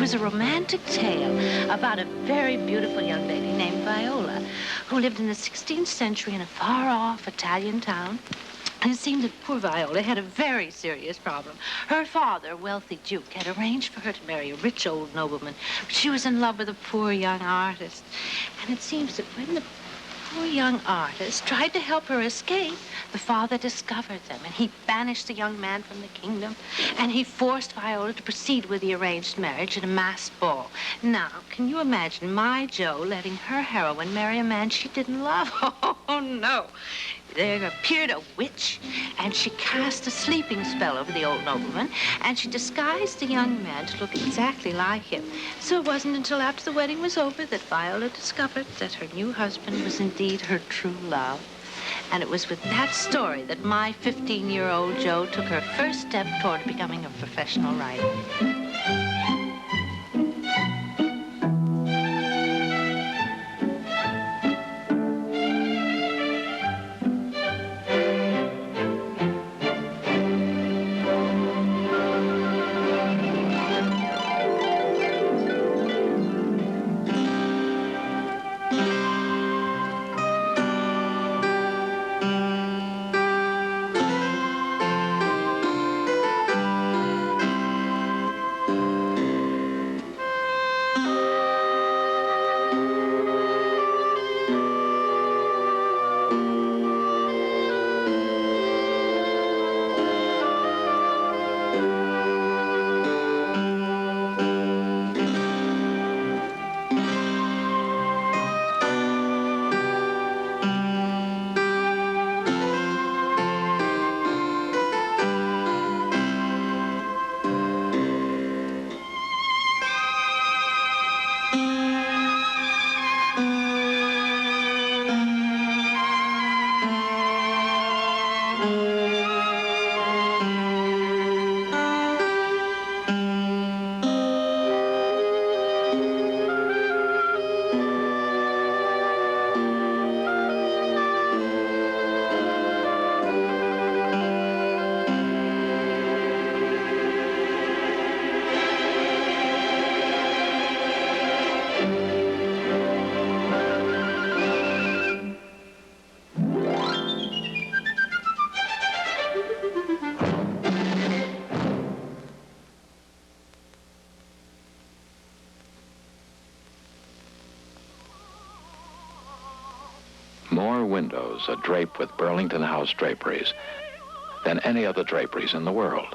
was a romantic tale about a very beautiful young lady named Viola, who lived in the 16th century in a far-off Italian town. And it seemed that poor Viola had a very serious problem. Her father, a wealthy duke, had arranged for her to marry a rich old nobleman, but she was in love with a poor young artist. And it seems that when the poor young artist tried to help her escape, the father discovered them, and he banished the young man from the kingdom, and he forced Viola to proceed with the arranged marriage at a masked ball. Now, can you imagine my Jo letting her heroine marry a man she didn't love? Oh, no. There appeared a witch, and she cast a sleeping spell over the old nobleman, and she disguised the young man to look exactly like him. So it wasn't until after the wedding was over that Viola discovered that her new husband was indeed her true love. And it was with that story that my 15-year-old Jo took her first step toward becoming a professional writer. More windows are draped with Burlington House draperies than any other draperies in the world.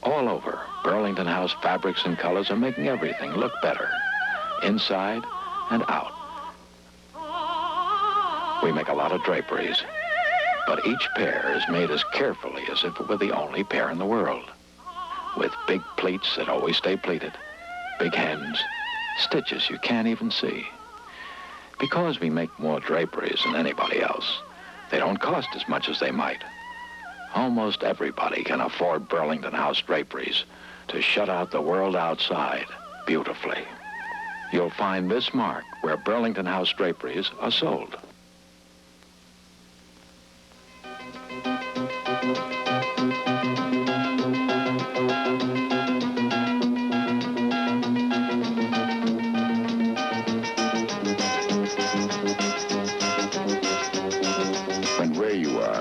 All over, Burlington House fabrics and colors are making everything look better, inside and out. We make a lot of draperies, but each pair is made as carefully as if it were the only pair in the world, with big pleats that always stay pleated, big hems, stitches you can't even see. Because we make more draperies than anybody else, they don't cost as much as they might. Almost everybody can afford Burlington House draperies to shut out the world outside beautifully. You'll find this mark where Burlington House draperies are sold.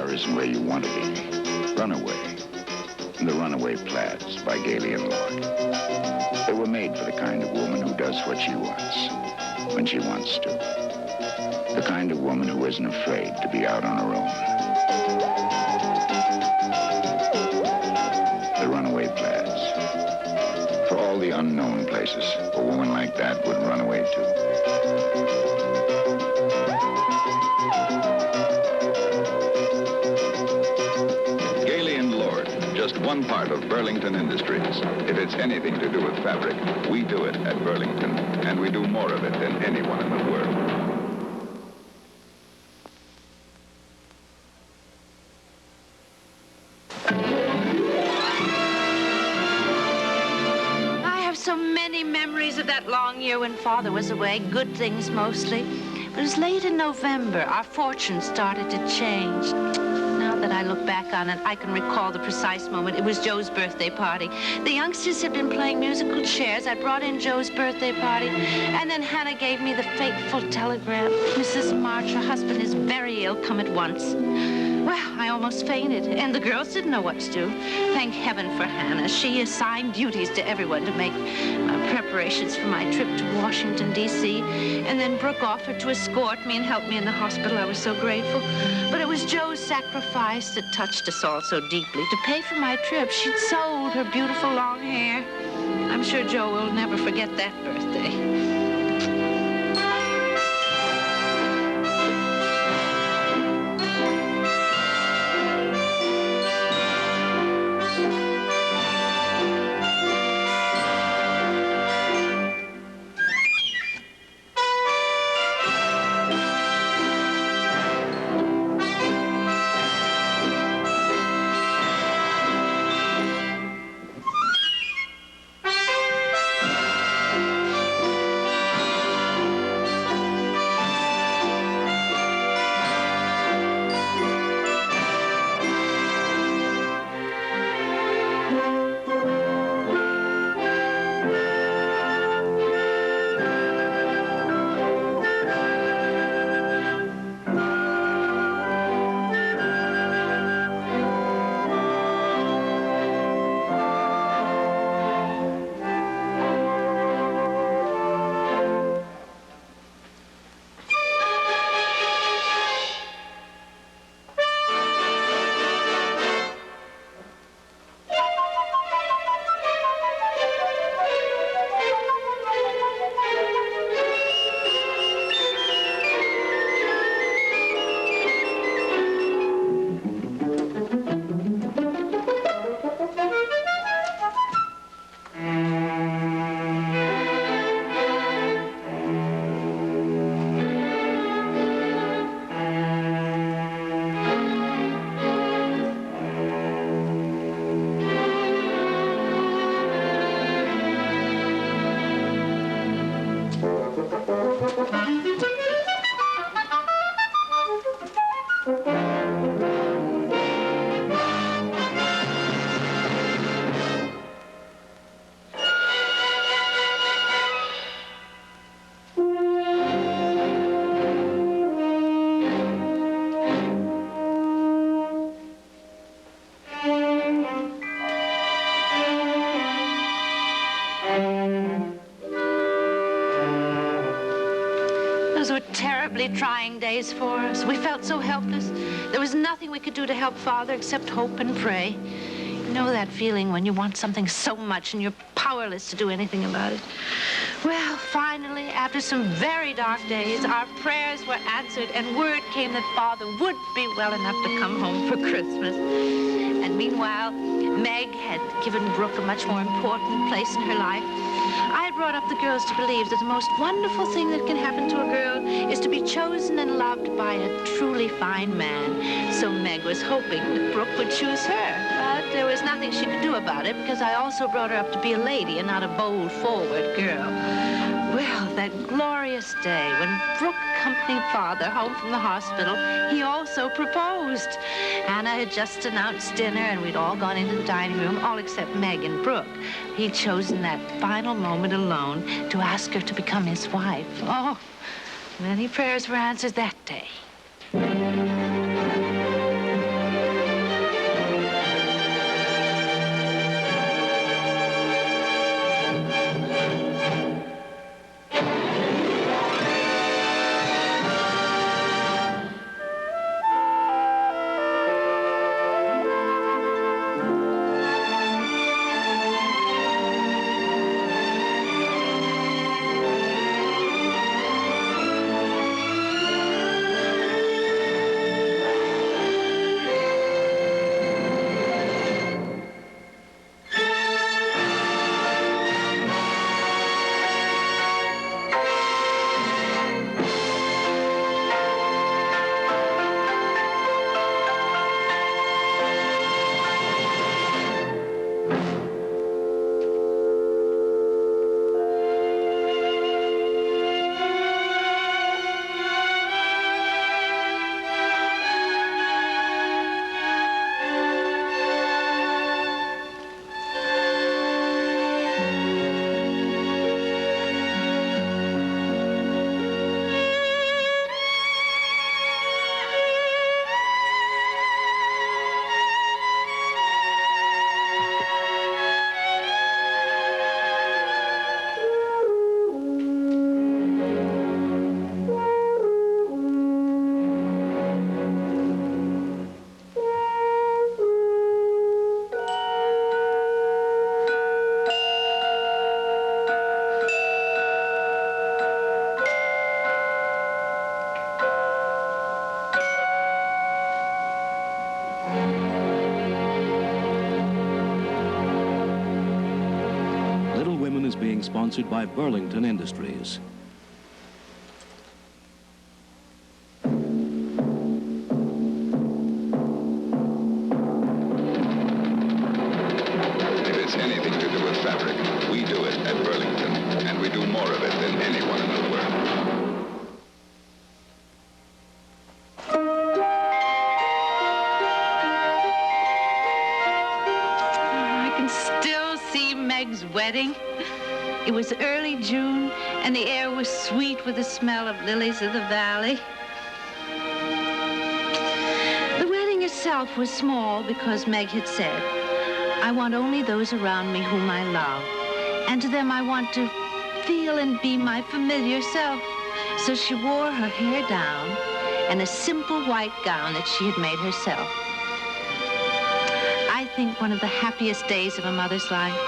Isn't where you want to be. Runaway. And the Runaway Plaids by Gailey and Lord. They were made for the kind of woman who does what she wants, when she wants to. The kind of woman who isn't afraid to be out on her own. The Runaway Plaids. For all the unknown places a woman like that would run away to. Just one part of Burlington Industries. If it's anything to do with fabric, we do it at Burlington, and we do more of it than anyone in the world. I have so many memories of that long year when Father was away, good things mostly. But it was late in November. Our fortunes started to change. Now that I look back on it, I can recall the precise moment. It was Joe's birthday party. The youngsters had been playing musical chairs. I brought in Joe's birthday party, and then Hannah gave me the fateful telegram. Mrs. March, her husband is very ill. Come at once. Well, I almost fainted, and the girls didn't know what to do. Thank heaven for Hannah. She assigned duties to everyone to make preparations for my trip to Washington, D.C., and then Brooke offered to escort me and help me in the hospital. I was so grateful. But it was Joe's sacrifice that touched us all so deeply. To pay for my trip, she'd sold her beautiful long hair. I'm sure Joe will never forget that birthday. Those were terribly trying days for us. We felt so helpless. There was nothing we could do to help Father except hope and pray. You know that feeling when you want something so much and you're powerless to do anything about it. Well, finally, after some very dark days, our prayers were answered and word came that Father would be well enough to come home for Christmas. And meanwhile, Meg had given Brooke a much more important place in her life. I had brought up the girls to believe that the most wonderful thing that can happen to a girl is to be chosen and loved by a truly fine man. So Meg was hoping that Brooke would choose her. But there was nothing she could do about it because I also brought her up to be a lady and not a bold, forward girl. Well, that glorious day when Brooke accompanied Father home from the hospital, he also proposed. Anna had just announced dinner, and we'd all gone into the dining room, all except Meg and Brooke. He'd chosen that final moment alone to ask her to become his wife. Oh, many prayers were answered that day. is being sponsored by Burlington Industries. If it's anything to do with fabric, we do it at Burlington, and we do more of it than anyone in the world. Meg's wedding. It was early June, and the air was sweet with the smell of lilies of the valley. The wedding itself was small because Meg had said, "I want only those around me whom I love, and to them I want to feel and be my familiar self." So she wore her hair down and a simple white gown that she had made herself. I think one of the happiest days of a mother's life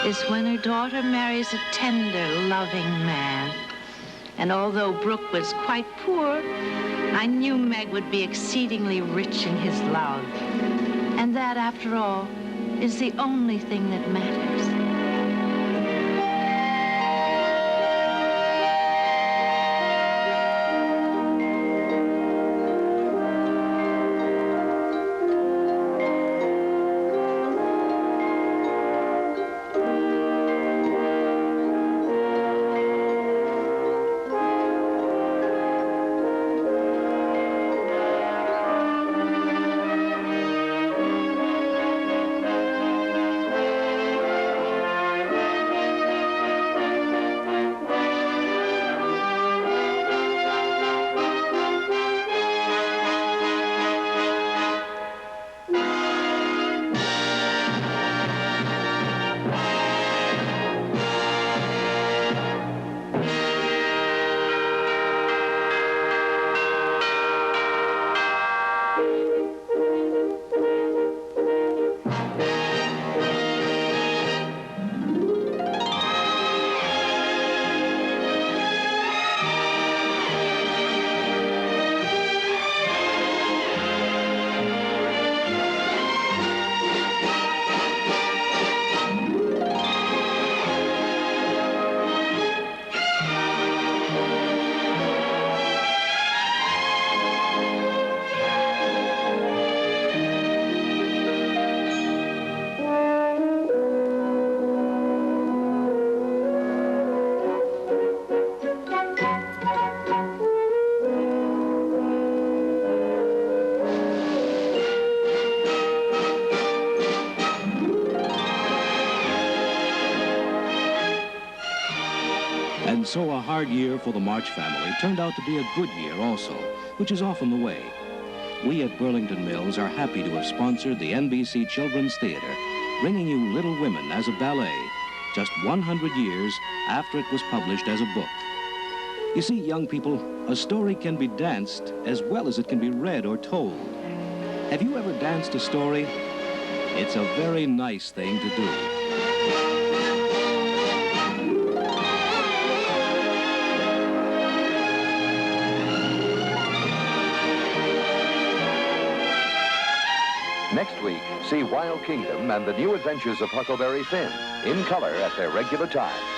is when her daughter marries a tender, loving man. And although Brooke was quite poor, I knew Meg would be exceedingly rich in his love. And that, after all, is the only thing that matters. And so a hard year for the March family turned out to be a good year also, which is often the way. We at Burlington Mills are happy to have sponsored the NBC Children's Theater, bringing you Little Women as a ballet, just 100 years after it was published as a book. You see, young people, a story can be danced as well as it can be read or told. Have you ever danced a story? It's a very nice thing to do. Next week, see Wild Kingdom and the new adventures of Huckleberry Finn, in color at their regular times.